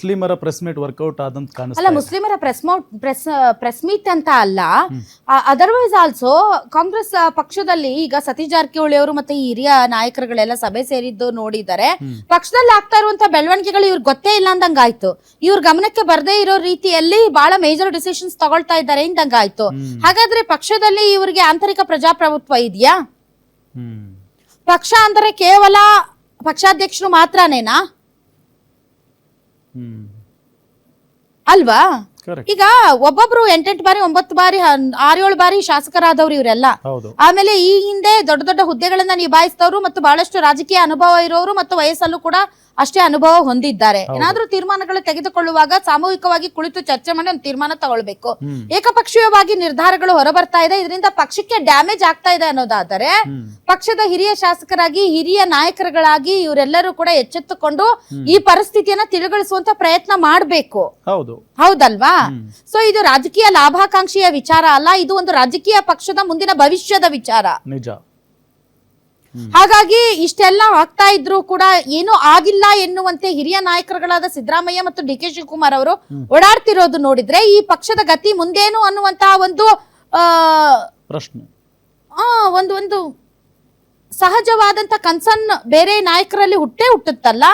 ಮುಸ್ಲಿಮರ press meet workout ಆದಂತ ಅಲ್ಲ ಕಾಣಿಸ್ತಾ ಇದೆ. ಮುಸ್ಲಿಮರ ಪ್ರೆಸ್ ಮೀಟ್ ಅಂತ ಅಲ್ಲ, ಅದರ್ವೈಸ್ ಆಲ್ಸೋ ಕಾಂಗ್ರೆಸ್ ಪಕ್ಷದಲ್ಲಿ ಈಗ ಸತೀಶ್ ಜಾರಕಿಹೊಳಿ ಅವರು ಮತ್ತೆ ಈ ಹಿರಿಯ ನಾಯಕರುಗಳೆಲ್ಲ ಸಭೆ ಸೇರಿದ್ದು ನೋಡಿದ್ದಾರೆ. ಪಕ್ಷದಲ್ಲಿ ಆಗ್ತಾ ಇರುವಂತ ಬೆಳವಣಿಗೆಗಳು ಇವ್ರಿಗೆ ಗೊತ್ತೇ ಇಲ್ಲ ಅಂದಂಗಾಯ್ತು. ಇವ್ರ ಗಮನಕ್ಕೆ ಬರದೇ ಇರೋ ರೀತಿಯಲ್ಲಿ ಬಹಳ ಮೇಜರ್ ಡಿಸಿಷನ್ಸ್ ತಗೊಳ್ತಾ ಇದ್ದಾರೆ ಇಂದಂಗಾಯ್ತು. ಹಾಗಾದ್ರೆ ಪಕ್ಷದಲ್ಲಿ ಇವ್ರಿಗೆ ಆಂತರಿಕ ಪ್ರಜಾಪ್ರಭುತ್ವ ಇದೆಯಾ? ಪಕ್ಷ ಅಂದ್ರೆ ಕೇವಲ ಪಕ್ಷಾಧ್ಯಕ್ಷರು ಮಾತ್ರನೇನಾ ಅಲ್ವಾ? ಈಗ ಒಬ್ಬೊಬ್ರು 8 ಬಾರಿ 9 ಬಾರಿ 6-7 ಬಾರಿ ಶಾಸಕರಾದವ್ರು ಇವರೆಲ್ಲ. ಆಮೇಲೆ ಈ ಹಿಂದೆ ದೊಡ್ಡ ದೊಡ್ಡ ಹುದ್ದೆಗಳನ್ನ ನಿಭಾಯಿಸಿದವರು ಮತ್ತು ಬಹಳಷ್ಟು ರಾಜಕೀಯ ಅನುಭವ ಇರೋರು ಮತ್ತು ವಯಸ್ಸಲ್ಲೂ ಕೂಡ ಅಷ್ಟೇ ಅನುಭವ ಹೊಂದಿದ್ದಾರೆ. ಏನಾದ್ರೂ ತೀರ್ಮಾನಗಳು ತೆಗೆದುಕೊಳ್ಳುವಾಗ ಸಾಮೂಹಿಕವಾಗಿ ಕುಳಿತು ಚರ್ಚೆ ಮಾಡಿ ಒಂದು ತೀರ್ಮಾನ ತಗೊಳ್ಬೇಕು. ಏಕಪಕ್ಷೀಯವಾಗಿ ನಿರ್ಧಾರಗಳು ಹೊರಬರ್ತಾ ಇದೆ, ಇದರಿಂದ ಪಕ್ಷಕ್ಕೆ ಡ್ಯಾಮೇಜ್ ಆಗ್ತಾ ಇದೆ ಅನ್ನೋದಾದರೆ ಪಕ್ಷದ ಹಿರಿಯ ಶಾಸಕರಾಗಿ ಹಿರಿಯ ನಾಯಕರುಗಳಾಗಿ ಇವರೆಲ್ಲರೂ ಕೂಡ ಎಚ್ಚೆತ್ತುಕೊಂಡು ಈ ಪರಿಸ್ಥಿತಿಯನ್ನ ತಿಳಿಗೊಳಿಸುವಂತ ಪ್ರಯತ್ನ ಮಾಡಬೇಕು. ಹೌದಲ್ವಾ? ಸೊ ಇದು ರಾಜಕೀಯ ಲಾಭಾಕಾಂಕ್ಷೆಯ ವಿಚಾರ ಅಲ್ಲ, ಇದು ಒಂದು ರಾಜಕೀಯ ಪಕ್ಷದ ಮುಂದಿನ ಭವಿಷ್ಯದ ವಿಚಾರ. ನಿಜ. ಹಾಗಾಗಿ ಇಷ್ಟೆಲ್ಲ ಆಗ್ತಾ ಇದ್ರು ಕೂಡ ಏನೂ ಆಗಿಲ್ಲ ಎನ್ನುವಂತೆ ಹಿರಿಯ ನಾಯಕರುಗಳಾದ ಸಿದ್ದರಾಮಯ್ಯ ಮತ್ತು ಡಿ.ಕೆ. ಶಿವಕುಮಾರ್ ಅವರು ಓಡಾಡ್ತಿರೋದು ನೋಡಿದ್ರೆ ಈ ಪಕ್ಷದ ಗತಿ ಮುಂದೇನು ಅನ್ನುವಂತಹ ಒಂದು ಪ್ರಶ್ನೆ, ಒಂದು ಸಹಜವಾದಂತ ಕನ್ಸರ್ನ್ ಬೇರೆ ನಾಯಕರಲ್ಲಿ ಹುಟ್ಟುತ್ತಲ್ಲ.